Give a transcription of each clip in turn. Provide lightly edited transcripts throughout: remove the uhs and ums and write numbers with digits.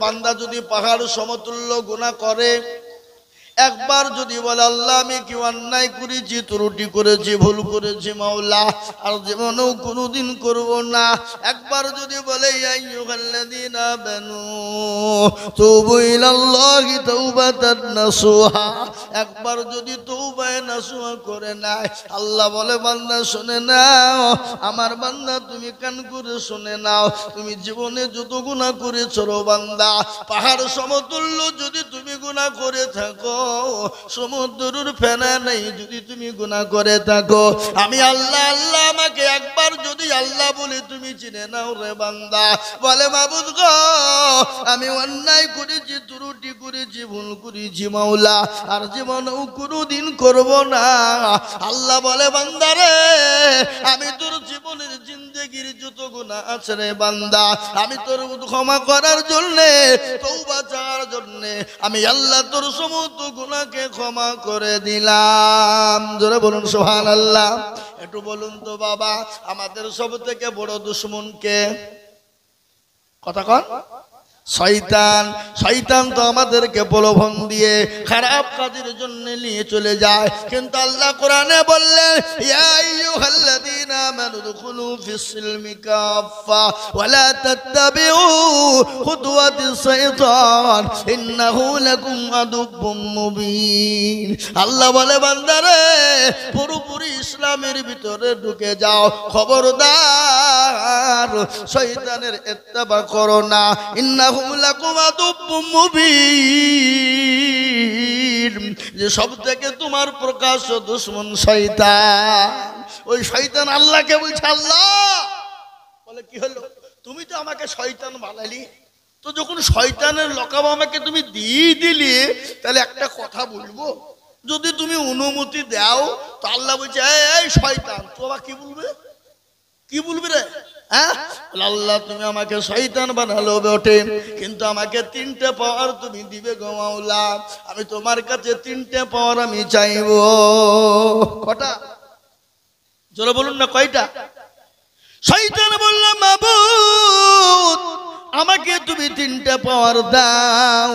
বান্দা যদি পাহাড় সমতুল্য গুনাহ করে, একবার যদি বলে আল্লাহ আমি কি অন্যায় করেছি, ত্রুটি করেছি, ভুল করেছি মাওলা, আর জীবনেও কোনোদিন করব না, একবার যদি বলে ইয়া আইয়ুহাল্লাযীনা আমানু তুবু ইলাল্লাহি তাওবাতান নাসুহা, একবার যদি তওবায়ে নাসুহা করে নেয়, আল্লাহ বলে বান্দা শুনে নাও, আমার বান্দা তুমি কান করে শুনে নাও, তুমি জীবনে যত গুনাহ করেছো রে বান্দা, পাহাড় সমতুল্য যদি তুমি গুনাহ করে থাকো, সমুদ্রের ফেনা নেই যদি তুমি গুনাহ করে থাকো, আমি আল্লাহ আল্লাহ আমাকে একবার যদি আল্লাহ বলে তুমি চিনে নাও রে বান্দা, বলে মাবুদ গো আমি অন্যায় করেছি, ত্রুটি করেছি, ভুল করেছি মাওলা, আর জীবনেও কোনোদিন করব না, আল্লাহ বলে বান্দা রে আমি তোর জীবনের জিন্দেগির যত গুনাহ আছে রে বান্দা, আমি তোর ক্ষমা করার জন্য, তওবা চাওয়ার জন্য আমি আল্লাহ তোর সমস্ত গুনাহকে ক্ষমা করে দিলাম। জোরে বলুন সুবহানাল্লাহ। একটু বলুন তো বাবা, আমাদের সব থেকে বড় দুশমন কে? কথা কন। শয়তান। শয়তান তো আমাদেরকে প্রলোভন দিয়ে খারাপ কাজের জন্য নিয়ে চলে যায়, কিন্তু আল্লাহ কোরআনে বললেন ইয়া আইয়ুহাল্লাযীনা আমানু দুখুলু ফিস-সিলমি কাফা ওয়া লা তাত্তাবিউ খুতুওয়াতিস শাইতান ইন্নাহু লাকুম আদুব্বুম মুবিন। আল্লাহ বলে বান্দারে পুরোপুরি ইসলামের ভিতরে ঢুকে যাও, খবরদার শয়তানের ইত্তেবা করো না, যে সব থেকে তোমার প্রকাশ্য দুশমন শয়তান। ওই শয়তান আল্লাহকে বলছে, আল্লাহ বলে কি হলো, তুমি তো আমাকে শয়তান বানালি, তো যখন শয়তানের লকাব আমাকে তুমি দিয়ে দিলে, তাহলে একটা কথা বলবো, যদি তুমি অনুমতি দাও, তো আল্লাহ বলছে এই শয়তান তো আবার কি বলবে, কি বলবি রে? আল্লাহ তুমি আমাকে শয়তান বানালো বটে, কিন্তু আমাকে 3টে পাওয়ার তুমি দিবে গো মাওলা, আমি তোমার কাছে 3টে পাওয়ার আমি চাইবো। কটা? জোরে বলুন না কয়টা? শয়তান বলল মাবুদ আমাকে তুমি 3টে পাওয়ার দাও।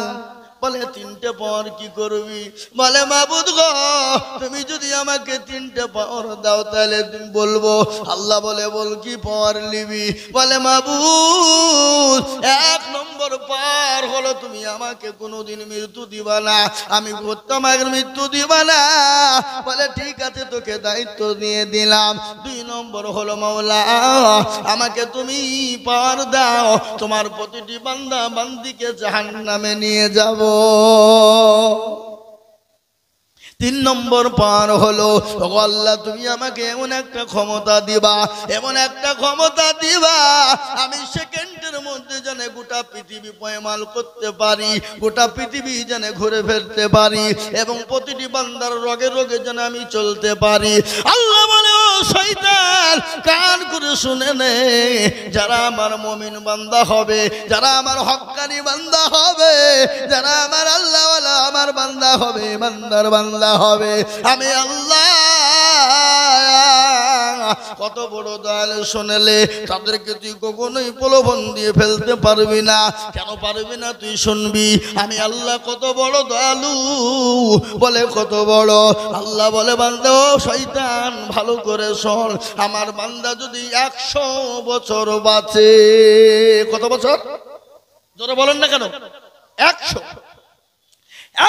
বলে 3টে পাওয়ার কি করবি? বলে মাবুদ গো তুমি যদি আমাকে 3টে পাওয়ার দাও তাহলে তুমি বলবো। আল্লাহ বলে বল কি পাওয়ার নিবি? বলে মাবুদ 1 নম্বর পাওয়ার হলো তুমি আমাকে কোনোদিন মৃত্যু দিবা না, আমি তোমাকে মৃত্যু দিবা না। বলে ঠিক আছে তোকে দায়িত্ব দিয়ে দিলাম। 2 নম্বর হলো মাওলা আমাকে তুমি পাওয়ার দাও, তোমার প্রতিটি বান্দা বান্দিকে জাহান্নামে নিয়ে যাব। 3 নম্বর পার হলো আল্লাহ তুমি আমাকে এমন একটা ক্ষমতা দিবা, এমন একটা ক্ষমতা দিবা আমি সেকেন্ডের মধ্যে যেন গোটা পৃথিবী পয়মাল করতে পারি, গোটা পৃথিবী যেন ঘুরে ফিরতে পারি, এবং প্রতিটি বান্দার রোগে রোগে যেন আমি চলতে পারি। আল্লাহ বলে ও শয়তান কান করে শুনে নে, যারা আমার মুমিন বান্দা হবে, যারা আমার হক্কানি বান্দা হবে, যারা আমার আল্লাহওয়ালা আমার বান্দা হবে, বান্দার বান্দা হবে, আমি আল্লাহ কত বড় দয়ালু শুনলে তাদেরকে তুই কখনোই প্রলোভন দিয়ে ফেলতে পারবি না। কেন পারবি না? তুই শুনবি আমি আল্লাহ কত বড় দয়ালু। বলে কত বড়? আল্লাহ বলে বান্দা ও শয়তান ভালো করে শোন, আমার বান্দা যদি 100 বছর বাঁচে, কত বছর? জোরে বলেন না কেন?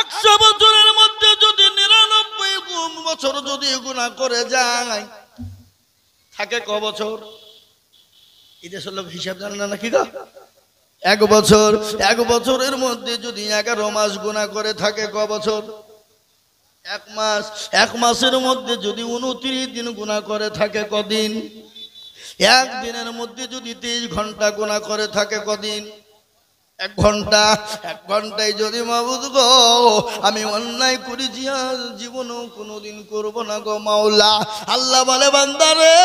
100 বছরের মধ্যে যদি 99 বছর যদি গুনাহ করে যায়, থাকে ক বছর? এদেশের লোক হিসাব জানে না নাকি গো? 1 বছর। 1 বছরের মধ্যে যদি 11 মাস গুনাহ করে থাকে ক বছর? 1 মাস। 1 মাসের মধ্যে যদি 29 দিন গুনাহ করে থাকে কদিন? 1 দিনের মধ্যে যদি 23 ঘন্টা গুনাহ করে থাকে কদিন? 1 ঘন্টা। 1 ঘন্টায় যদি মাবুদ গো আমি অন্যায় করেছি আর জীবনেও কোনোদিন করব না গো মাওলা। আল্লাহ বলে বান্দারে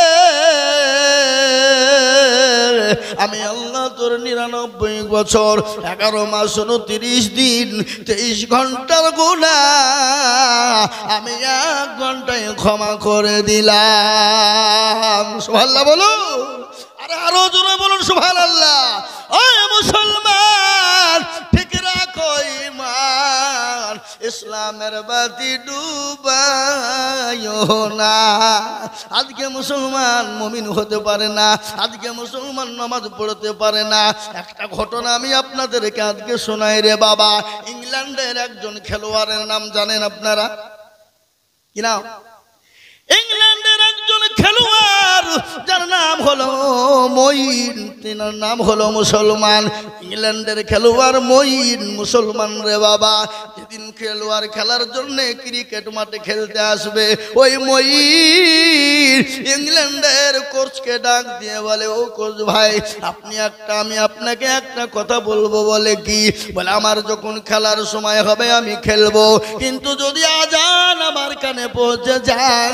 আমি আল্লাহ তোর 99 বছর 11 মাস 29 দিন 23 ঘন্টার গুনাহ আমি 1 ঘন্টায় ক্ষমা করে দিলাম। সুবহানাল্লাহ বলুন, আরে আরো জোরে বলুন সুবহানাল্লাহ। ওই মুসলমান ইসলামের বাতি ডুবাইও না। আজকে মুসলমান মুমিন হতে পারে না, আজকে মুসলমান নামাজ পড়তে পারে না। একটা ঘটনা আমি আপনাদেরকে আজকে শোনাই রে বাবা। ইংল্যান্ডের একজন খেলোয়াড়ের নাম জানেন আপনারা কি নাম? ইংল্যান্ডের একজন খেলোয়াড় যার নাম হলো মঈন, তার নাম হলো মুসলমান। ইংল্যান্ডের খেলোয়াড় মঈন মুসলমান রে বাবা। যেদিন খেলোয়াড় খেলার জন্য ক্রিকেট মাঠে খেলতে আসবে, ওই মঈন ইংল্যান্ডের কোচকে ডাক দিয়ে বলে, ও কোচ ভাই, আমি আপনাকে একটা কথা বলবো। বলে কি? বলে আমার যখন খেলার সময় হবে আমি খেলবো, কিন্তু যদি আজান আমার কানে পৌঁছে যায়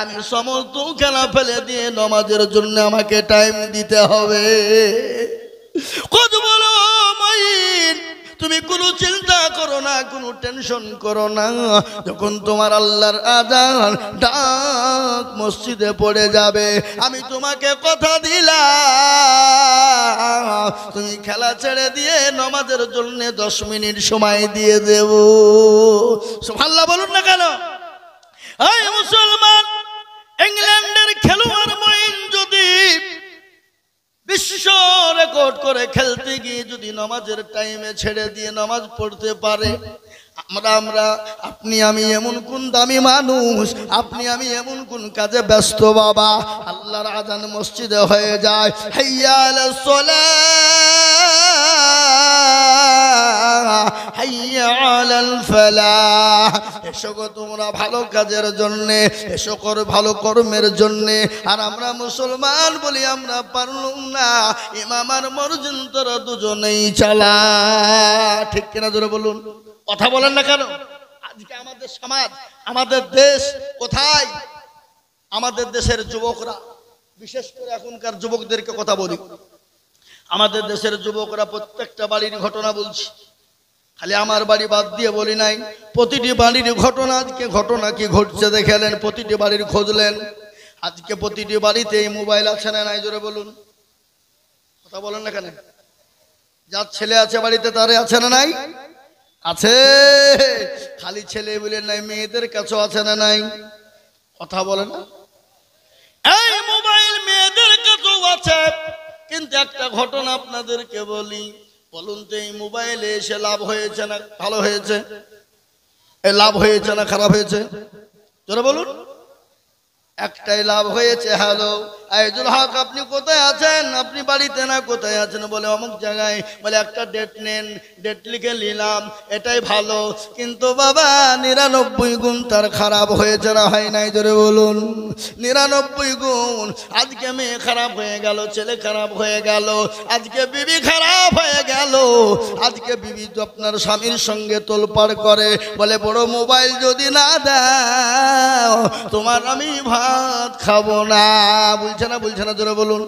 আমি সমস্ত খেলা ফেলে দিয়ে নামাজের জন্য আমাকে টাইম দিতে হবে। কত বলো মঈন, তুমি কোনো চিন্তা করো না, কোনো টেনশন করো না। যখন তোমার আল্লাহর আজান ডাক মসজিদে পড়ে যাবে, আমি তোমাকে কথা দিলাম তুমি খেলা ছেড়ে দিয়ে নামাজের জন্য 10 মিনিট সময় দিয়ে দেব। সুবহানাল্লাহ বলুন না কেন? এই মুসলমান, ইংল্যান্ডের খেলোয়াড় মঈন যদি বিশ্ব রেকর্ড করে খেলতে গিয়ে যদি নামাজের টাইমে ছেড়ে দিয়ে নামাজ পড়তে পারে, আপনি আমি এমন কোন দামি মানুষ, আপনি আমি এমন কোন কাজে ব্যস্ত বাবা, আল্লাহর আজান মসজিদে হয়ে যায়, হাইয়া আলাস সালাহ হাইয়া আলাল ফালাহ, এসো গো তোমরা ভালো কাজের জন্য, এসো কর ভালো কর্মের জন্য। আর আমরা মুসলমান বলি আমরা পারলাম না, ইমাম আর মুয়াজ্জিন তোরা দুজনেই চালা। ঠিক কিনা জোরে বলুন, কথা বলেন না কেন? আজকে আমাদের সমাজ, আমাদের দেশ কোথায়? আমাদের দেশের যুবকরা, বিশেষ করে এখনকার যুবকদেরকে কথা বলি, আমাদের দেশের যুবকরা প্রত্যেকটা বাড়ির ঘটনা বলছি, খালি আমার বাড়ি বাদ দিয়ে বলি নাই, প্রতিটি বাড়ির ঘটনা। আজকে ঘটনা কি ঘটছে দেখেলেন, প্রতিটি বাড়ির খুঁজলেন, আজকে প্রতিটি বাড়িতে এই মোবাইল আছে না নাই? জোরে বলুন, কথা বলেন না কেন? যার ছেলে আছে বাড়িতে তারে আছে না নাই? আছে। খালি ছেলে বলে নাই, মেয়েদের কাছেও আছে না নাই? কথা বলে না? এই মোবাইল মেয়েদের কাছেও আছে। কিন্তু একটা ঘটনা আপনাদেরকে বলি, বলুন তো এই মোবাইলে এসে লাভ হয়েছে না ভালো হয়েছে? এই লাভ হয়েছে না খারাপ হয়েছে? জোরে বলুন। একটাই লাভ হয়েছে। হ্যালো আইজুল হক, আপনি কোথায় আছেন? আপনি বাড়িতে না, কোথায় আছেন? বলে অমুক জায়গায়। বলে একটা ডেট নেন, ডেট লিখে নিলাম, এটাই ভালো। কিন্তু বাবা 99 গুণ তার খারাপ হয়েছে না হয় নাই? জোরে বলুন। 99 গুণ। আজকে মেয়ে খারাপ হয়ে গেল, ছেলে খারাপ হয়ে গেল, আজকে বিবি খারাপ হয়ে গেল। আজকে বিবি তো আপনার স্বামীর সঙ্গে তোলপাড় করে, বলে বড় মোবাইল যদি না দাও তোমার আমি ভাত খাবো না। বলছে না জোরে বলুন।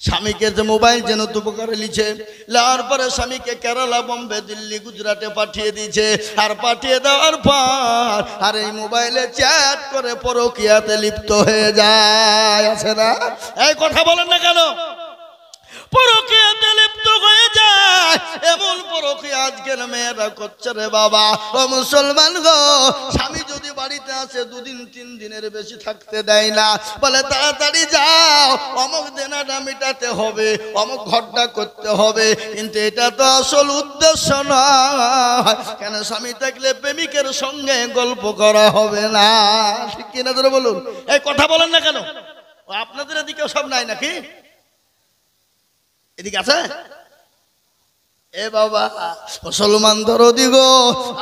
স্বামীকে যে মোবাইল যেন উপকারে লিছে, লার পরে স্বামীকে কেরালা, বোম্বে, দিল্লি, গুজরাটে পাঠিয়ে দিয়েছে। আর পাঠিয়ে দেওয়ার পর আর এই মোবাইলে চ্যাট করে পরকীয়াতে লিপ্ত হয়ে যায়। আছে না? এই কথা বলেন না কেন? পরকীয়াতে লিপ্ত হয়ে যায়। এমন পরকীয়া আজকের মেয়েরা করছে রে বাবা। ও মুসলমান গো, স্বামী যদি বাড়িতে আসে 2 দিন 3 দিনের বেশি থাকতে দেয় না, বলে তাড়াতাড়ি যাও, অমুক দেনাটা মেটাতে হবে, অমুক ঘরটা করতে হবে। কিন্তু এটা তো আসল উদ্দেশ্য নয়। কেন? স্বামী থাকলে প্রেমিকের সঙ্গে গল্প করা হবে না। ঠিক কিনা ধরে বলুন। এই কথা বলেন না কেন? আপনাদের এদিকে সব নাই নাকি? এদিকে আছে? এ বাবা মুসলমান দরদি গো,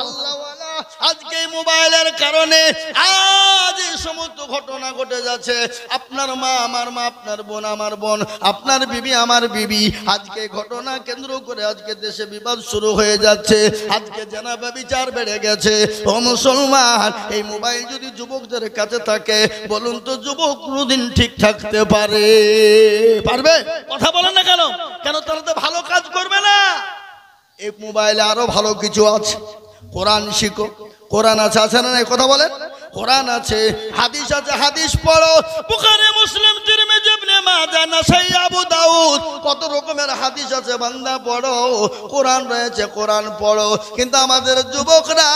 আল্লাহওয়ালা, আজকে মোবাইলের কারণে আজ এই সমস্ত ঘটনা ঘটে যাচ্ছে। আপনার মা আমার মা, আপনার বোন আমার বোন, আপনার বিবি আমার বিবি, আজকে ঘটনা কেন্দ্র করে আজকে দেশে বিবাদ শুরু হয়ে যাচ্ছে। আজকে জেনা ব্যভিচার বেড়ে গেছে। ও মুসলমান, এই মোবাইল যদি যুবকদের কাছে থাকে, বলুন তো যুবক কোনদিন ঠিক থাকতে পারবে? কথা বলেন না কেন? কেন? তারা তো ভালো কাজ করবে না। এই মোবাইলে আরো ভালো কিছু আছে। কোরআন শিখো, কোরআন আছে না নাই? কথা বলেন। কোরআন আছে, হাদিস আছে, হাদিস পড়ো। বুখারী, মুসলিম, তিরমিজি, ইবনে মাজা, নাসাই, আবু দাউদ, কত রকমের হাদিস আছে বান্দা পড়ো, কোরআন রয়েছে কোরআন পড়ো, কিন্তু আমাদের যুবকরা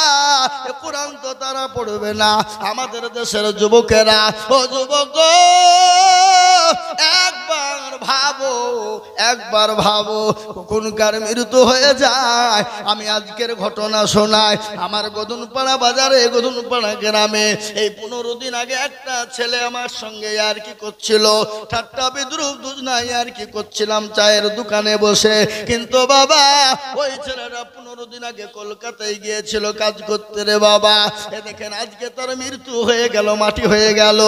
কোরআন তো তারা পড়বে না। আমাদের দেশের যুবকেরা, ও যুবক একবার ভাবো কখনকার মৃত্যু হয়ে যায়। আমি আজকের ঘটনা শোনাই। আমার গদনপাড়া বাজারে, গদনপাড়া গ্রামে এই 15 দিন আগে একটা ছেলে আমার সঙ্গে আর কি করছিল, ঠাট্টা বিদ্রুপ দুজনাই আর কি করছিলাম চায়ের দোকানে বসে। কিন্তু বাবা ওই ছেলেটা 15 দিন আগে কলকাতায় গিয়েছিল কাজ করতে রে বাবা। এ দেখেন আজকে তার মৃত্যু হয়ে গেল, মাটি হয়ে গেল।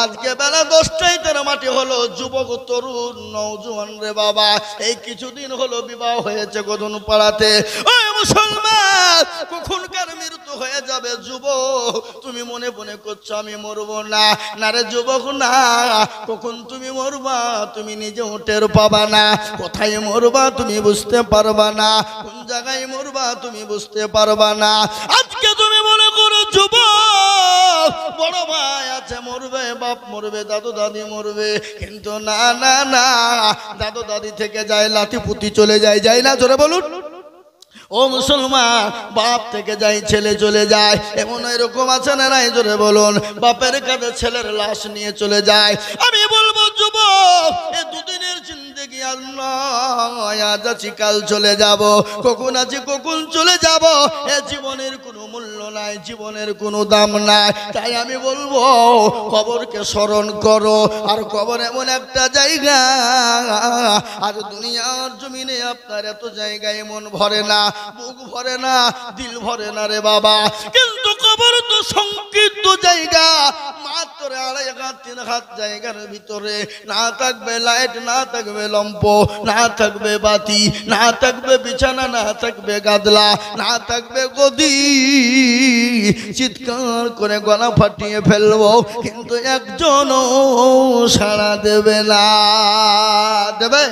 আজকে বেলা 10টায় তার মাটি হলো। যুবক তরুণ নওজোয়ান রে বাবা, এই কিছুদিন হলো বিবাহ হয়েছে গদনপাড়াতে। ওই মুসলমান, কখনকার মৃত্যু হয়ে যাবে। যুবক তুমি মনে মনে করছো আমি মরবো না, না রে যুবক না, কখন তুমি মরবা তুমি নিজেও টের পাবা না। কোথায় মরবা তুমি বুঝতে পারবা না, কোন জায়গায় মরবা তুমি বুঝতে পারবা না। আজকে তুমি মনে করো যুবক বড় ভাই আছে মরবে, বাপ মরবে, দাদু দাদি মরবে, কিন্তু না না না, দাদু দাদি থেকে যায় লাঠি পুতি চলে যায়, যায় না? জোরে বলুন। ও মুসলমান, বাপ থেকে যাই ছেলে চলে যায়, এমন এরকম আছে না নাই? জোরে বলুন। বাপের কাছে ছেলের লাশ নিয়ে চলে যায়। আমি বলবো যুবক, এ দুদিনের জিন্দেগি আর নয়, আজ আছি কাল চলে যাব, কখন আছি কখন চলে যাব। এ জীবনের কোনো মূল্য নাই, জীবনের কোনো দাম নাই। তাই আমি বলবো কবরকে স্মরণ করো। আর কবর এমন একটা জায়গা, আর দুনিয়ার জমিনে আপনার এত জায়গায় মন ভরে না, বুক ভরে না, দিল ভরে না রে বাবা। কিন্তু কবর তো সংকীর্ণ জায়গা, মাত্র 2.5 হাত 3 হাত জায়গার ভিতরে না থাকবে লাইট, না থাকবে লম্প, না থাকবে বাতি, না থাকবে বিছানা, না থাকবে গাদলা, না থাকবে গদি। চিৎকার করে গলা ফাটিয়ে ফেলবো, কিন্তু একজনও সাড়া দেবে না। দেবে?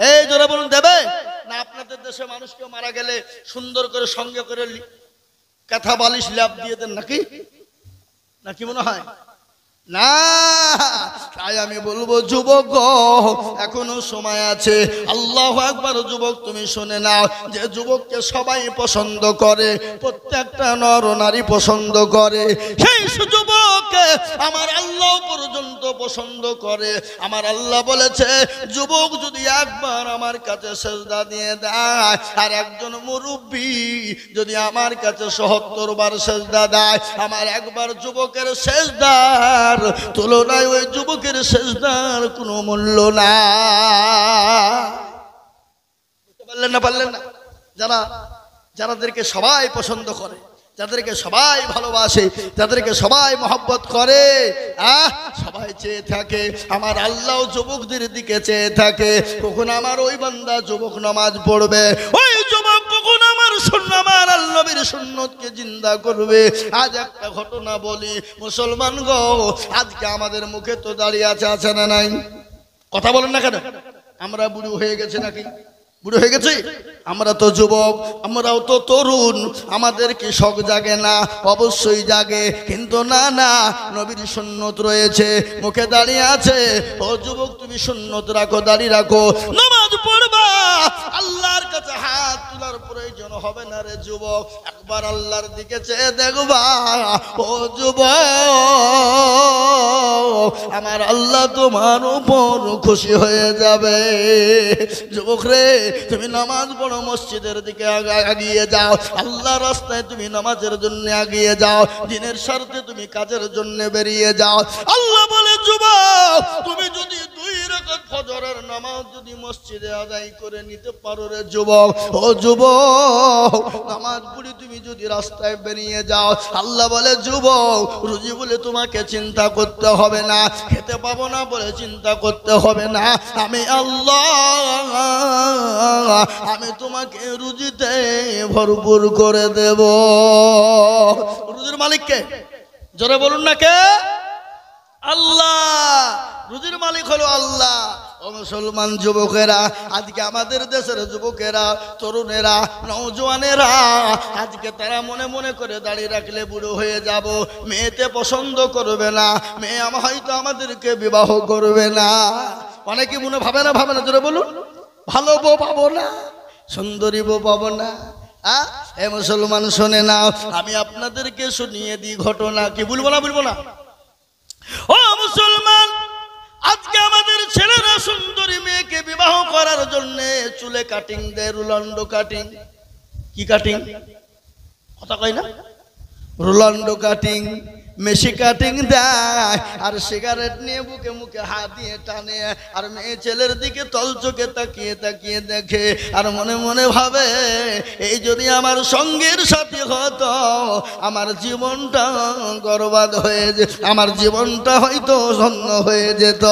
এই জোরে বলুন, দেবে না? আপনাদের দেশে মানুষকে মারা গেলে সুন্দর করে সঙ্গে করে কাঁথা বালিশ ল্যাপ দিয়ে দেন নাকি? নাকি মনে হয় না? তাই আমি বলবো যুবক এখনো সময় আছে। আল্লাহু আকবার। যুবক তুমি শুনে নাও, যে যুবককে সবাই পছন্দ করে, প্রত্যেকটা নর নারী পছন্দ করে, সেই যুবককে আমার আল্লাহ পর্যন্ত পছন্দ করে। আমার আল্লাহ বলেছে যুবক যদি একবার আমার কাছে সেজদা দিয়ে দেয়, আর একজন মুরব্বী যদি আমার কাছে ৭০ বার সেজদা দেয়, আমার একবার যুবকের সেজদার তুলনায় ওই যুবকের সেজদার কোনো মূল্য না। পারলেন না? পারলেন না? যাদেরকে সবাই পছন্দ করে, যাদেরকে সবাই ভালোবাসে, যাদেরকে সবাই মহব্বত করে, সবাই চেয়ে থাকে, আমার আল্লাহ যুবকদের দিকে চেয়ে থাকে, কখন আমার ওই বান্দা যুবক নামাজ পড়বে, ওই যুবক কখন আমার আমার আল্লাহর নবীর সুন্নতকে জিন্দা করবে। আজ একটা ঘটনা বলি মুসলমান গো, আজকে আমাদের মুখে তো দাঁড়িয়ে আছে না নাই? কথা বলেন না কেন? আমরা বুড়ো হয়ে গেছে নাকি? বুড়ো হয়ে গেছি? আমরা তো যুবক, আমরাও তো তরুণ, আমাদের কি শখ জাগে না? অবশ্যই জাগে। কিন্তু না না, নবীর সুন্নত রয়েছে, মুখে দাঁড়িয়ে আছে। ও যুবক তুমি সুন্নত রাখো, দাঁড়িয়ে রাখো, নামাজ পড়বা, আল্লাহর কাছে হাত তোলার প্রয়োজন হবে না রে যুবক। একবার আল্লাহর দিকে চেয়ে দেখবা ও যুবক, আমার আল্লাহ তোমার উপর খুশি হয়ে যাবে। যুবক রে, তুমি নামাজ পড়ো, মসজিদের দিকে এগিয়ে যাও, আল্লাহ রাস্তায় তুমি নামাজের জন্য এগিয়ে যাও, দিনের স্বার্থে তুমি কাজের জন্য বেরিয়ে যাও। আল্লাহ বলে যুবক, তুমি যদি 2 রাকাত ফজরের নামাজ যদি মসজিদে আদায় করে নিতে পারো রে যুবক, ও যুবক, নামাজ পড়ে তুমি যদি রাস্তায় বেরিয়ে যাও, আল্লাহ বলে যুবক, রুজি বলে তোমাকে চিন্তা করতে হবে না, খেতে পাবো না বলে চিন্তা করতে হবে না, আমি আল্লাহ আমি তোমাকে রুজিতে ভরপুর করে দেব। রুজির মালিক কে? জোরে বলুন না কে? আল্লাহ। রুজির মালিক হলো আল্লাহ। ও মুসলমান যুবকেরা, আজকে আমাদের দেশের যুবকেরা, তরুণেরা, নওজোয়ানেরা, আজকে তারা মনে মনে করে দাঁড়িয়ে রাখলে বুড়ো হয়ে যাব, মেয়েতে পছন্দ করবে না, মেয়ে হয়তো আমাদেরকে বিবাহ করবে না। অনেকে মনে ভাবে না জোরে বলুন, ভালো বউ পাবো না, সুন্দরী বউ পাবো না। এ মুসলমান শোনে না, আমি আপনাদেরকে শুনিয়ে দিই ঘটনা। কি বলবো না ও মুসলমান, আজকে আমাদের ছেলেরা সুন্দরী মেয়েকে বিবাহ করার জন্য চুলে কাটিং দেয়, রোলান্ডো কাটিং। কি কাটিং? কথা কই না, রোলান্ডো কাটিং, মেশি কাটিং দেয়, আর সিগারেট নিয়ে বুকে মুখে হাত দিয়ে টানে, আর মেয়ে ছেলের দিকে তল চোখে তাকিয়ে দেখে, আর মনে মনে ভাবে এই যদি আমার সঙ্গের সাথে হতো আমার জীবনটা বরবাদ হয়ে যেত, আমার জীবনটা হয়তো শূন্য হয়ে যেত।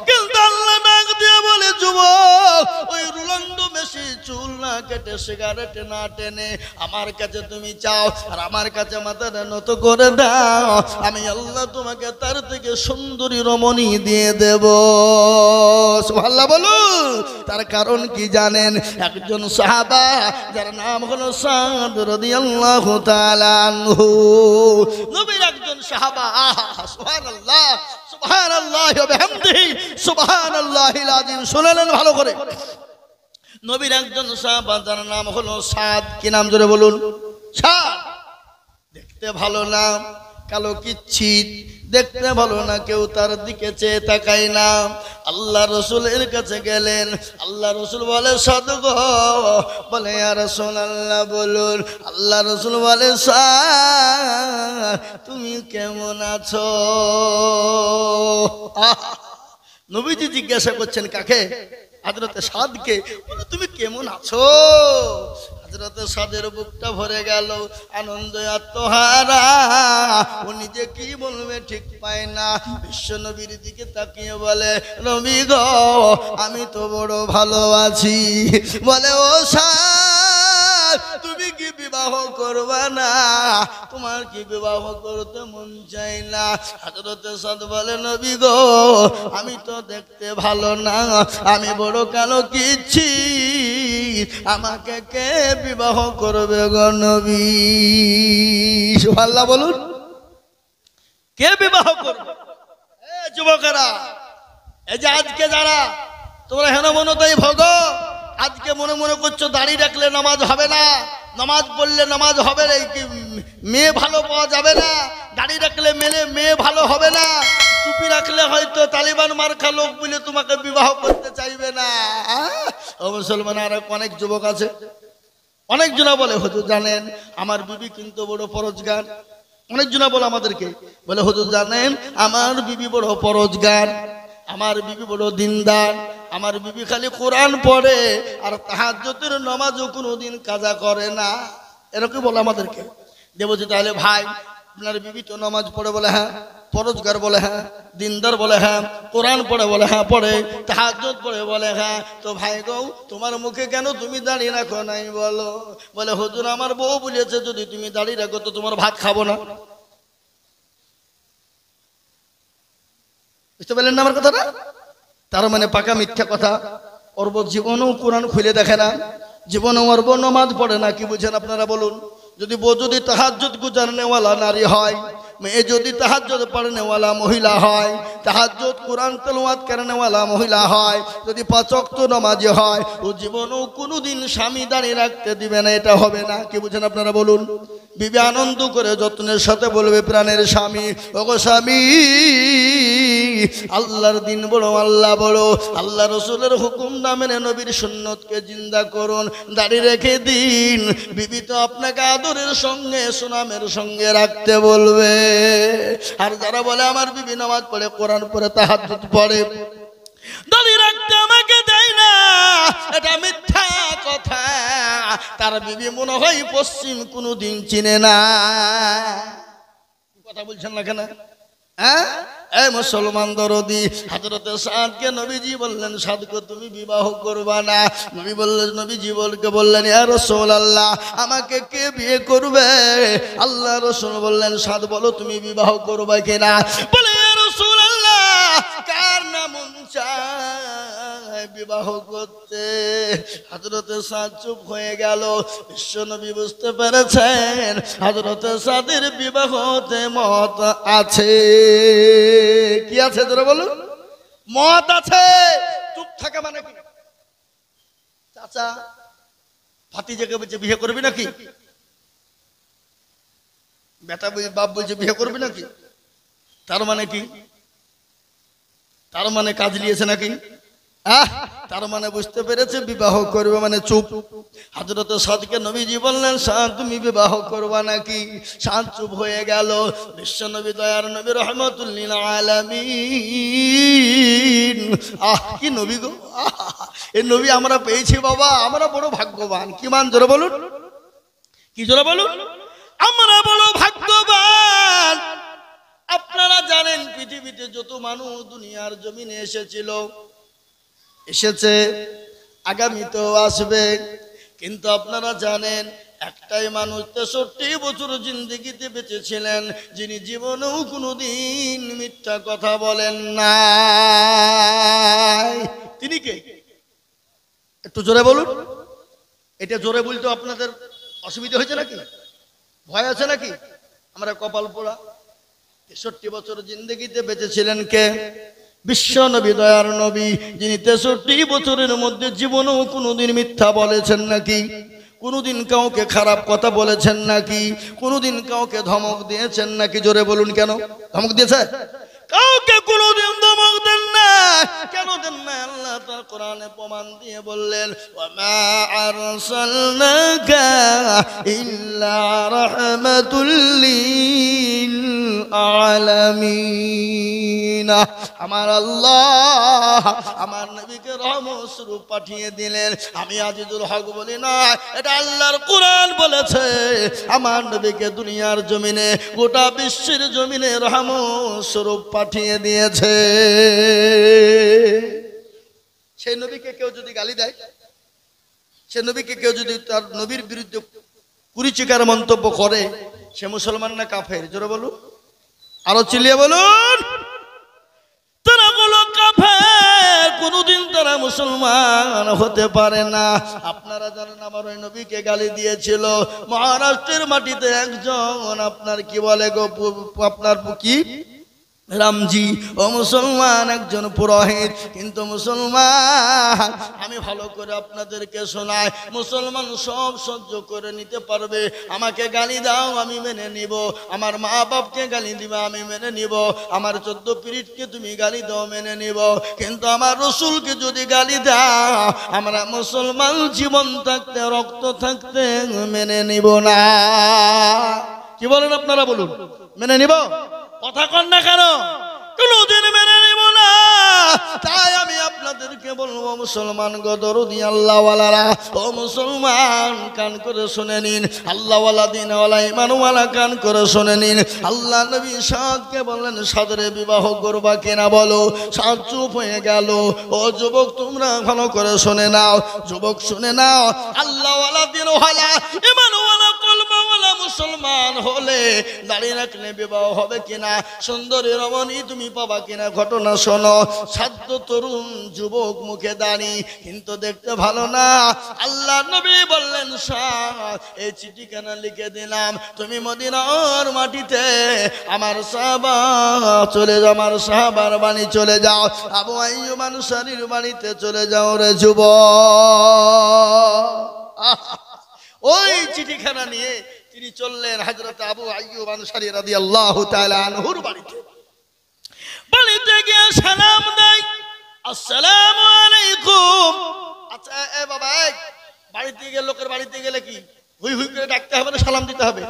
কিন্তু আল্লাহ ডাক দিয়ে বলে, যুবক, ওই রোলান্ডো মেশি চুল না কেটে সিগারেট না টেনে আমার কাছে তুমি চাও, আর আমার কাছে মাথাটা নত করে দাও, আমি আল্লাহ তোমাকে তার থেকে সুন্দরী রমণী দিয়ে দেব। সুবহানাল্লাহ বলুন। তার কারণ কি জানেন? একজন সাহাবা যার নাম হলো সাদ রাদিয়াল্লাহু তাআলা আনহু, নবীর একজন সাহাবা। সুবহানাল্লাহ, সুবহানাল্লাহি ওয়া বিহামদিহি, সুবহানাল্লাহিল আযীম। শুনলেন ভালো করে? নবীর একজন সাহাবা যার নাম হলো সাদ। কি নাম জোরে বলুন? সাদ। দেখতে ভালো না, কালো কিচ্ছিত, দেখতে ভালো না, কেউ তার দিকে চেয়ে তাকায় না। আল্লাহ রসুলের কাছে গেলেন, আল্লাহ রসুল বলে, সাদ গো, বলে ইয়া রাসূলুল্লাহ বলুন। আল্লাহ রসুল বলে, সাদ তুমি কেমন আছো? নবীজি জিজ্ঞাসা করছেন কাকে? হযরতে সাদকে। বলে তুমি কেমন আছো? হযরতে সাদের বুকটা ভরে গেল আনন্দে আত্মহারা, ও নিজে কি বলবে ঠিক পায় না। বিশ্ব নবীর দিকে তাকিয়ে বলে, নবী গো, আমি তো বড় ভালো আছি। বলে, ও সাদ, তুমি কি বিবাহ করবা না? তোমার কি বিবাহ করতে মন চাই না? হযরতে সাদ বলে, নবী গো, আমি তো দেখতে ভালো না, আমি বড় কালো কিচ্ছিত, আমাকে কে বিবাহ করবে গো নবী? সুবহানাল্লাহ বলুন। কে বিবাহ করবে? যুবকেরা, এই যে আজকে যারা তোমরা হেন মনতাই ভোগ, আজকে মনে মনে করছো দাড়ি রাখলে নামাজ হবে না, নামাজ পড়লে নামাজ হবে না, মেয়ে ভালো পাওয়া যাবে না, দাড়ি রাখলে মেয়ে ভালো হবে না, টুপি রাখলে হয়তো তালিবান মার্কা লোক বলে তোমাকে বিবাহ করতে চাইবে না। ও মুসলমান, আর অনেক যুবক আছে, অনেক জনা বলে, হুজুর জানেন আমার বিবি কিন্তু বড় পরজগার। অনেক জনা বলে আমাদেরকে, বলে হুজুর জানেন আমার বিবি বড় পরজগার, আমার বিবি বড় দিনদার, আমার বিবি খালি কোরআন পড়ে আর তাহাজ্জুদের নামাজও কোনোদিন কাজা করে না। এরকম বলে আমাদেরকে। দেবজি তাহলে ভাই, আপনার বিবি তো নামাজ পড়ে? বলে হ্যাঁ। পরজগার? বলে হ্যাঁ। দিনদার? বলে হ্যাঁ। কোরআন পড়ে? বলে হ্যাঁ পড়ে। তাহাজ্জুদ পড়ে? বলে হ্যাঁ। তো ভাই গো, তোমার মুখে কেন তুমি দাঁড়িয়ে রাখো নাই বলো? বলে হুজুর আমার বউ বলেছে যদি তুমি দাঁড়িয়ে রাখো তো তোমার ভাত খাবো না। বুঝতে পারলেন না আমার কথাটা? তার মানে পাকা মিথ্যা কথা। ওর জীবনেও কোরআন খুলে দেখে না, জীবনেও ওর নামাজ পড়ে না। কি বুঝেন আপনারা বলুন? যদি বউ যদি তাহাজ্জুদ গুজারনেওয়ালা নারী হয়, মেয়ে যদি তাহাজ্জুদ পড়নেওয়ালা মহিলা হয়, তাহাজ্জুদ কোরআন তেলাওয়াত করনেওয়ালা মহিলা হয়, যদি 5 ওয়াক্ত নামাজি হয়, ও জীবনেও কোনোদিন স্বামী দাঁড়িয়ে রাখতে দিবে না। এটা হবে না। কি বুঝেন আপনারা বলুন? বিবি আনন্দ করে যত্নের সাথে বলবে, প্রাণের স্বামী, ওগো স্বামী, আল্লাহর দিন বড়, আল্লাহ বড়, আল্লাহ রসুলের হুকুম না মেনে নবীর সুন্নতকে জিন্দা করুন, দাঁড়িয়ে রেখে দিন। বিবি তো আপনাকে আদরের সঙ্গে সুনামের সঙ্গে রাখতে বলবে। আর যারা বলে আমার বিবি নামাজ পড়ে, কোরআন পড়ে, তাহাজ্জুদ পড়ে, দাঁড়িয়ে রাখতে আমাকে দেয় না, এটা মিথ্যা কথা। তার বিবি মনে হয় পশ্চিম কোনোদিন চিনে না। কথা বলছেন না কেন? হ্যাঁ, এই মুসলমান দরদি হযরতে সাদকে নবীজি বললেন, সাদকে তুমি বিবাহ করবা না। নবী বললেন, নবীজি বললেন, ইয়া রাসূলুল্লাহ আমাকে কে বিয়ে করবে? আল্লাহ রাসূল বললেন, সাদ বলো তুমি বিবাহ করবে কিনা? বলে, ইয়া রাসূলুল্লাহ কার না মন চায় বিবাহ করতে? হযরতে সাদ চুপ হয়ে গেল। বিশ্বনবী বুঝতে পেরেছেন হযরতে সাদের বিবাহতে মত আছে। কি আছে তোরা বলুন? মত আছে, চুপ থাকা মানে কি? চাচা ভাতিজাকে বলছে বিয়ে করবি নাকি? বেটা বাপ বলছে বিয়ে করবি নাকি? তার মানে কি? তার মানে কাজ নিয়েছে নাকি? তার মানে বুঝতে পেরেছে বিবাহ করবে মানে চুপ। হযরত সাদকে নবীজি বললেন, সাদ তুমি বিবাহ করবা নাকি? সাদ চুপ হয়ে গেল। বিশ্ব নবী দয়ার নবী রহমাতুল লিল আলামিন, কি নবী গো! এই নবী আমরা পেয়েছি বাবা, আমরা বড় ভাগ্যবান। কি মান জোরে বলুন, কি জোরে বলুন, আমরা বড় ভাগ্যবান। আপনারা জানেন পৃথিবীতে যত মানুষ দুনিয়ার জমিনে এসেছিল, এসেছে, আগামীতেও আসবে, কিন্তু আপনারা জানেন একটাই মানুষ 63 বছর জিন্দেগিতে বেঁচে ছিলেন, যিনি জীবনেও কোনোদিন মিথ্যা কথা বলেন না। তিনি কে? একটু জোরে বলুন। এটা জোরে বলতে আপনাদের অসুবিধা হয়েছে নাকি? ভয় আছে নাকি? আমরা কপাল পোড়া। 63 বছর জিন্দেগিতে বেঁচে ছিলেন কে? বিশ্ব নবী দয়ার নবী, যিনি 63 বছরের মধ্যে জীবনেও কোনোদিন মিথ্যা বলেছেন নাকি? কোনোদিন কাউকে খারাপ কথা বলেছেন নাকি? কোনোদিন কাউকে ধমক দিয়েছেন নাকি? জোরে বলুন। কেন ধমক দিয়েছে? কাউকে কোনোদিন ধমক দেন না। কেন দেন না? আল্লাহ তার কোরআনে প্রমাণ দিয়ে বললেন, ওয়ামা আরসালনাকা ইল্লা রাহমাতুল লিল আলামিন। আমার আল্লাহ আমার নবীকে রহমত স্বরূপ পাঠিয়ে দিলেন। আমি আজিজুল হক বলি না, এটা আল্লাহর কোরআন বলেছে। আমার নবীকে দুনিয়ার জমিনে, গোটা বিশ্বের জমিনে রহমত স্বরূপ পাঠিয়ে দিয়েছে। সেই নবীকে কেউ যদি গালি দেয়, সে নবীকে কেউ যদি তার নবীর বিরুদ্ধে কুরুচিকার মন্তব্য করে, সে মুসলমান না কাফের? জোরে বলুন, আরো চিল্লিয়ে বলুন। তারা হলো কাফের, কোনদিন তারা মুসলমান হতে পারে না। আপনারা জানেন আমার ওই নবীকে গালি দিয়েছিল মহারাষ্ট্রের মাটিতে একজন, আপনার কি বলে গো, আপনার কি রামজি, ও মুসলমান, একজন পুরোহিত। কিন্তু মুসলমান, আমি ভালো করে আপনাদেরকে শোনাই, মুসলমান সব সহ্য করে নিতে পারবে। আমাকে গালি দাও আমি মেনে নিব, আমার মা বাপকে গালি দিবা আমি মেনে নিব, আমার 14 পীরিতকে তুমি গালি দাও মেনে নিব, কিন্তু আমার রসুলকে যদি গালি দাও, আমরা মুসলমান জীবন থাকতে রক্ত থাকতে মেনে নিব না। কি বলেন আপনারা? বলুন, মেনে নিব? কথা কন না কেন? কোনদিন মেনে নিব না। তাই আমি আপনাদেরকে বলবো, মুসলমান গো দরদি আল্লাহওয়ালারা, ও মুসলমান কান করে শুনে নিন, আল্লাহওয়ালা দিনওয়ালা ইমানওয়ালা কান করে শুনে নিন। আল্লাহ নবী সাদকে বললেন, সাদরে বিবাহ করবা কিনা বলো। সাদ চুপ হয়ে গেল। ও যুবক তোমরা ভালো করে শুনে নাও, যুবক শুনে নাও, আল্লাহওয়ালা দিনওয়ালা ইমানওয়ালা কলমাওয়ালা মুসলমান হলে দাঁড়িয়ে রাখলে বিবাহ হবে কিনা, সুন্দরী রমণী তুমি পাবা কিনা, ঘটনা শোনো। সাধ্য তরুণ যুবক মুখে দাঁড়ি, কিন্তু দেখতে ভালো না। আল্লাহ নবী বললেন, সাদ এই চিঠিখানা লিখে দিলাম, তুমি মদিনার মাটিতে আমার সাহাবা চলে যাও, আমার সাহাবার বাড়ি চলে যাও, আবু আইয়ুব আনসারীর বাড়িতে চলে যাও রে যুবক। ওই চিঠিখানা নিয়ে তিনি চললেন হযরত আবু আইয়ুব আনসারী রাদিয়াল্লাহু তাআলা আনহুর বাড়িতে। বাড়িতে গিয়ে সালাম দেয়, আসসালামু আলাইকুম। আচ্ছা এ বাবা, বাড়িতে গেলে, লোকের বাড়িতে গেলে কি হুই হুই করে ডাকতে হবে না সালাম দিতে হবে?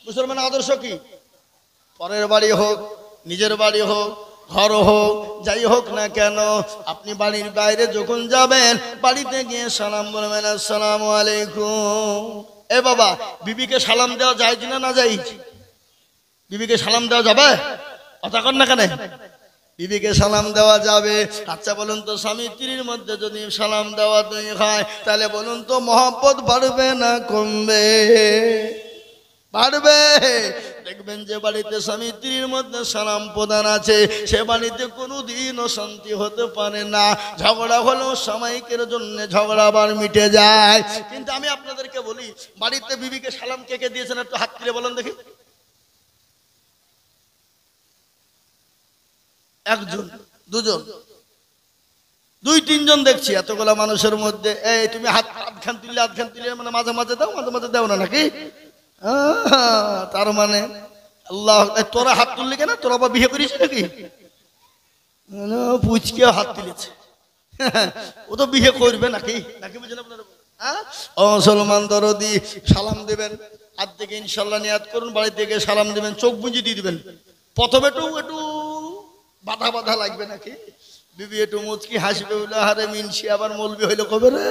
মুসলমানের আদর্শ কি? পরের বাড়ি হোক, নিজের বাড়ি হোক, ঘর হোক, যাই হোক না কেন, আপনি বাড়ির বাইরে যখন যাবেন, বাড়িতে গিয়ে সালাম বলবেন, আসসালামু আলাইকুম। এ বাবা, বিবিকে সালাম দেওয়া যায় কিনা না যায়? বিবিকে সালাম দেওয়া যাবে? কথা কন না কেন? বিবিকে সালাম দেওয়া যাবে। আচ্ছা বলুন তো, স্বামী স্ত্রীর মধ্যে যদি সালাম দেওয়া দুই হয়, তাহলে বলুন তো মহব্বত বাড়বে না কমবে? বাড়বে। দেখবেন যে বাড়িতে স্বামী স্ত্রীর মধ্যে সালাম প্রদান আছে, সে বাড়িতে কোনোদিন অশান্তি হতে পারে না। ঝগড়া হলেও সাময়িকের জন্য ঝগড়া আবার মিটে যায়। কিন্তু আমি আপনাদেরকে বলি, বাড়িতে বিবিকে সালাম কে কে দিয়েছেন একটু হাত তুলে বলেন দেখি। একজন, দুজন, 2-3 জন দেখছি এতগুলা মানুষের মধ্যে। এই তুমি হাতখান তুললে মানে মাঝে মাঝে দাও, মাঝে মাঝে দাও না নাকি? তার মানে আল্লাহ, তোরা হাত তুললি কেন? তোরা আবার বিয়ে করিস নাকি? পুচকে হাত তুলেছে, ও তো বিয়ে করবে নাকি? নাকি বুঝলেন আপনারা? ও মুসলমান দরদি, সালাম দেবেন আজ থেকে ইনশাল্লাহ, নিয়াত করুন বাড়ি থেকে সালাম দেবেন, চোখ বুঝে দিয়ে দিবেন। প্রথমে একটু বাধা বাধা লাগবে নাকি? বিবি একটু মুচকি হাসবে, বলে হারে মিনসি আবার মলবি হইলো কবে রে,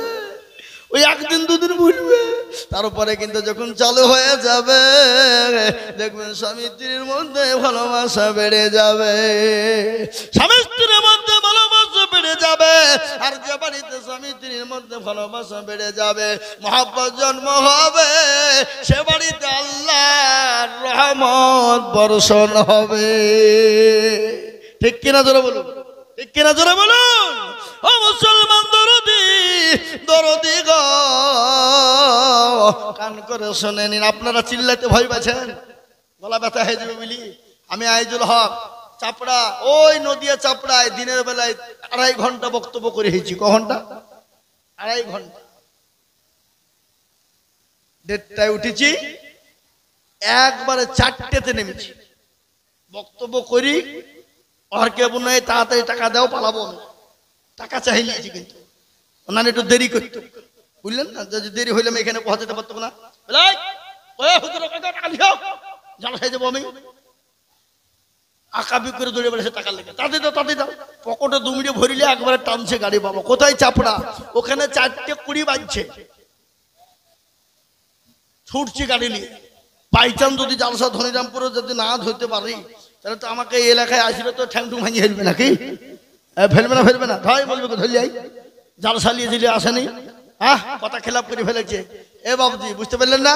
ওই 1 দিন 2 দিন বুঝবে। তারপরে কিন্তু যখন চালু হয়ে যাবে দেখবেন স্বামী স্ত্রীর মধ্যে ভালোবাসা বেড়ে যাবে, স্বামী স্ত্রীর মধ্যে ভালোবাসা বেড়ে যাবে। আর যে বাড়িতে স্বামী স্ত্রীর মধ্যে ভালোবাসা বেড়ে যাবে, মহব্বত জন্ম হবে, সে বাড়িতে আল্লাহর রহমত বর্ষণ হবে। ঠিক কিনা জোরে বলুন, ঠিক কিনা জোরে বলুন। ও মুসলমান দরদি, দরদি গো, কান করে শুনে নিন। আপনারা চিল্লাইতে ভয় পাচ্ছেন, গলা ব্যথা হয়ে যাবে বলি। আমি আইজুল হক, চাপড়া, ওই নদিয়া চাপড়ায় দিনের বেলায় 2.5 ঘন্টা বক্তব্য করে হয়েছি। ক ঘন্টা? 2.5 ঘন্টা। 1:30টায় উঠেছি, একবারে 4টেতে নেমেছি। বক্তব্য করি, আর কেবল নয় তাড়াতাড়ি টাকা দাও, পালাবো আমি। টাকা চাই নিয়েছি, কিন্তু ওনার একটু দেরি করতো, বুঝলেন না? যদি দেরি হইলে আমি এখানে পৌঁছাতে পারতো না। আমি আকাবি করে দৌড়ে বেড়েছে টাকার লেগে, তাতে দাও তাতে দাও। পকেটে 2 মিনিট ভরিলে একবারে টানছে গাড়ি। বাবা কোথায় চাপড়া, ওখানে 4:20 বাজছে, ছুটছি গাড়ি নিয়ে। বাইচান্স যদি জালসা ধনিরামপুরে যদি না ধরতে পারি, তাহলে তো আমাকে এই এলাকায় আসলে তো ঠ্যাংটুং ভাঙিয়ে ফেলবে নাকি? ফেলবে না, ফেলবে না, ভাই বলবে ধরলি আই জালসা নিয়ে দিলে আসেনি। কথা খেলাপ করে ফেলেছে। এ বাবুজি, বুঝতে পারলেন না?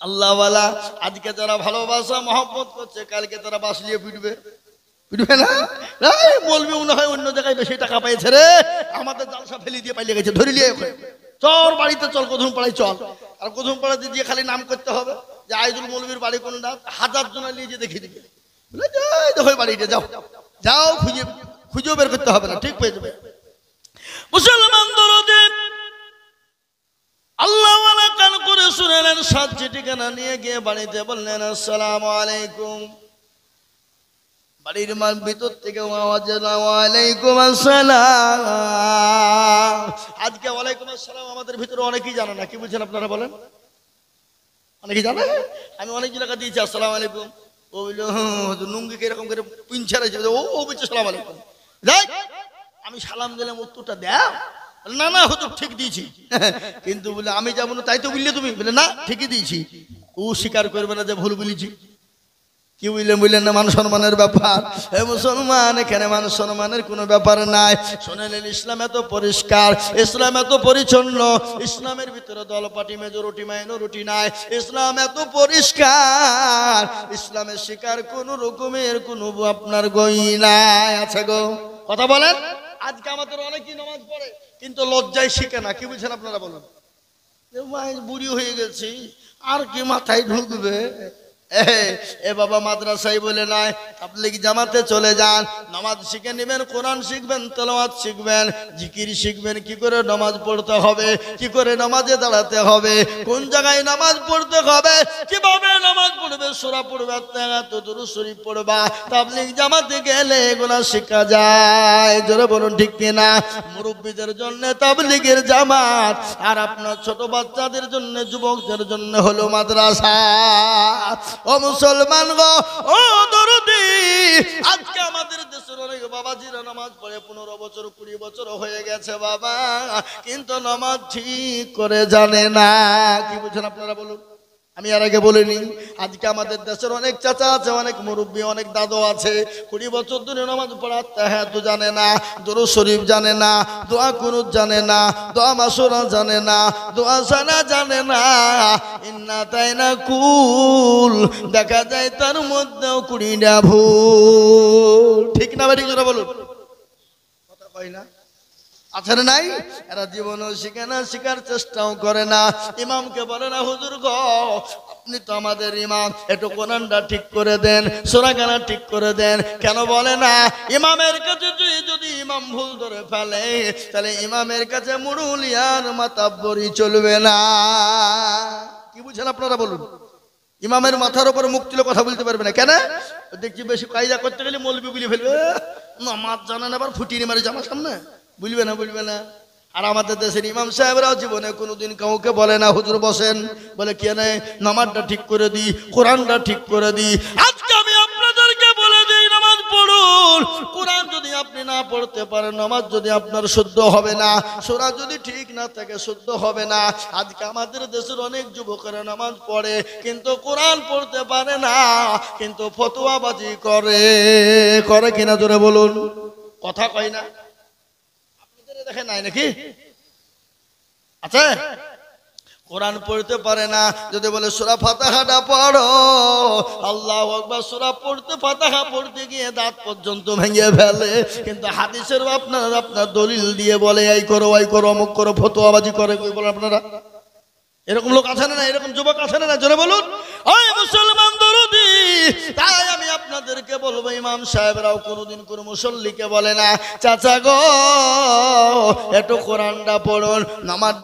আল্লাহওয়ালা আজকে যারা ভালোবাসা মহব্বত করছে, কালকে তারা বাসলিয়ে পিটবে, পিটবে না? বলবি মনে হয় অন্য জায়গায় বেশি টাকা পেয়েছে রে, আমাদের জালসা ফেলি দিয়ে পালিয়ে গেছে, ধরে নিয়ে চল বাড়িতে, চল কোধুম পাড়ায় চল। আর কোধুম পাড়াতে গিয়ে খালি নাম করতে হবে যে আইজুল মৌলবীর বাড়ি কোনটা, 1000 জন নিয়ে যে দেখিয়ে দিবে, দেখো বাড়িটা, যাও যাও, খুঁজেও বের করতে হবে না, ঠিক পেয়ে যাবে। মুসলমান দরদি, আল্লাহওয়ালা কান করে শুনেলেন, 7টি ঠিকানা নিয়ে গিয়ে বাড়িতে বললেন আসসালামু আলাইকুম। বাড়ির মান ভিতর থেকে আওয়াজ এলো, ওয়ালাইকুম আসসালাম। আজকে ওয়ালাইকুম আসসালাম আমাদের ভিতরে অনেকেই জানে না, কি বুঝছেন আপনারা বলেন? অনেকেই জানে। আমি অনেক এলাকা দিয়েছি আসসালামু আলাইকুম, ও বললো নুঙ্গিকে এরকম করে পিঞ্ছা রয়েছে, ও বলছে সালাম আলাইকুম। আমি সালাম দিলাম, উত্তরটা দেও না, না হতো ঠিক দিয়েছি, কিন্তু বলে আমি যাবো না, তাই তো বললে তুমি, বলে না ঠিকই দিয়েছি। ও স্বীকার করবে না যে ভুল বলেছি। কি বুঝলেন না? মান সম্মানের ব্যাপার। হে মুসলমান, এখানে মান সম্মানের কোনো ব্যাপার নাই। শুনলেন, ইসলাম এত পরিষ্কার, ইসলাম এত পরিচ্ছন্ন, ইসলামের ভিতরে দলপাটি মেজরিটি মাইনরিটি নাই, ইসলাম এত পরিষ্কার, ইসলামের শিকার কোন রকমের কোনো আপনার গই নাই। আছে গো, কথা বলেন। আজকে আমাদের অনেকেই নামাজ পড়ে কিন্তু লজ্জায় শিখে না, কি বুঝছেন আপনারা বলুন? বুড়ি হয়ে গেছি, আর কি মাথায় ঢুকবে? এ বাবা, মাদ্রাসায় বলে নাই, তাবলীগ জামাতে চলে যান, নামাজ শিখে নেবেন, কোরআন শিখবেন, তেলাওয়াত শিখবেন, জিকির শিখবেন, কি করে নামাজ পড়তে হবে, কি করে নামাজে দাঁড়াতে হবে, কোন জায়গায় নামাজ পড়তে হবে, কিভাবে নামাজ পড়বে, সূরা পড়বে, দুরূদ শরীফ পড়বা। তাবলীগ জামাতে গেলে এগুলা শেখা যায়। জোরে বলুন ঠিক কিনা? মুরব্বীদের জন্য তাবলীগের জামাত, আর আপনার ছোট বাচ্চাদের জন্য, যুবকদের জন্য হলো মাদ্রাসা। ও মুসলমান গো, ও দরদি, আজকে আমাদের দেশের অনেক বাবাজিরা নামাজ পড়ে 15 বছর 20 বছর হয়ে গেছে বাবা, কিন্তু নামাজ ঠিক করে জানে না। কি বুঝছেন আপনারা বলুন? আমি আর আগে বলিনি, আজকে আমাদের দেশের অনেক চাচা আছে, অনেক মুরব্বী, অনেক দাদু আছে, 20 বছর ধরে নামাজ পড়ার তাহাজ্জুদ জানে না, দুরূদ শরীফ জানে না, দোয়া কুনুত জানে না, দোয়া মাসুরা জানে না, দোয়া সানা জানে না, ইন্না তাইনা কুল দেখা যায় তার মধ্যেও 20টা ভুল। ঠিক না ভাই? ঠিক বলুন, কথা কই না? আছে না নাই? এরা জীবনও শিখে না, শিখার চেষ্টাও করে না। ইমামকে বলে না, হুজুর গো আপনি তো আমাদের ইমাম, একটু কোরআনটা ঠিক করে দেন, সূরা গানা ঠিক করে দেন। কেন বলে না? ইমামের কাছে যদি ইমাম ভুল ধরে ফেলে, তাহলে ইমামের কাছে মুরুলিয়ার মাতাব্বরি চলবে না। কি বুঝেন আপনারা বলুন? ইমামের মাথার উপর মুখ তুলে কথা বলতে পারবে না। কেন? দেখছি বেশি কায়দা করতে গেলে মৌলবি বলে ফেলবে, নামাজ জানে না, আবার ফুটিয়ে মারে জামার সামনে, বলবে না, বলবে না। আর আমাদের দেশের ইমাম সাহেবরাও জীবনে কোনোদিন কাউকে বলে না হুজুর বসেন, বলে কে নেই নামাজটা ঠিক করে দিই, কোরআনটা ঠিক করে দিই। আজকে আমি আপনাদেরকে বলে দিই, নামাজ পড়ুন। কোরআন যদি আপনি না পড়তে পারেন, নামাজ যদি আপনার শুদ্ধ হবে না, সূরা যদি ঠিক না থাকে শুদ্ধ হবে না। আজকে আমাদের দেশের অনেক যুবকেরা নামাজ পড়ে কিন্তু কোরআন পড়তে পারে না, কিন্তু ফতোয়াবাজি করে। করে কিনা জোরে বলুন? কথা কয় না? দেখেন নাই নাকি? আচ্ছা, কোরআন পড়তে পারে না, যদি বলে সূরা ফাতিহাটা পড়ো, আল্লাহু আকবার, সূরা পড়তে ফাতিহা পড়তে গিয়ে দাঁত পর্যন্ত ভেঙে ফেলে। কিন্তু হাদিসের আপনার দলিল দিয়ে বলে এই করো ওই করো অমুক করো, ফতোয়াবাজি করে। কই বলেন আপনারা? এরকম লোক আছে না? এরকম যুবক আছে না? জোরে বলুন। ওই মুসলমান দরদি, তাই আমি আপনাদেরকে বলবো, ইমাম সাহেবরাও কোনোদিন কোনো মুসল্লিকে বলে না চাচা গো একটু কোরআনটা পড়ুন, নামাজ